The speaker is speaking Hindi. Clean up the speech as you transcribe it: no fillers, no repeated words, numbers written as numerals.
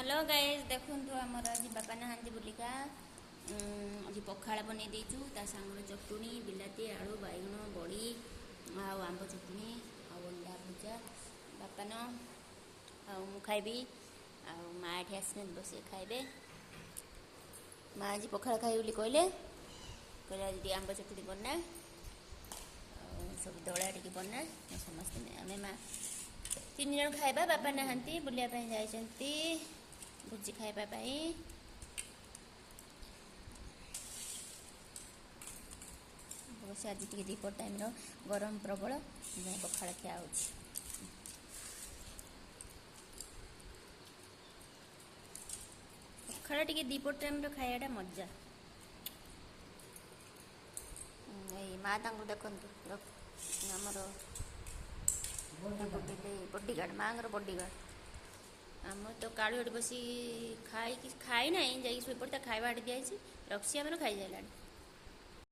हेलो गाइस देखु आमर आज बापा नहांती बुलिका आज पखाड़ बन देचु ता सांगर चटुणी बिलाती आलू बैगण बड़ी आंब चटुणी अंडा भुजा बापा न खाइबी माँ ये आस बस खाइबे माँ आज पखाड़ खाइ बोली कहले आज आंब चटुणी बना सब दला टी बना समस्त आम माँ तीन जन खाइबा बापा नहांती बुलिया जाइछंती भोजी खाइबा बस आज टी दीपहर टाइम गरम प्रबल पखाड़ खिया हो पखाड़ टी दीपहर टाइम खाइबाटा मजा माँ देखु आमर बडीगार्ड माँ बडीगार्ड आम तो कालू बस खाई ना जा शुपड़ा खाଇବା दिखाई रक्सी आम खाई जाइला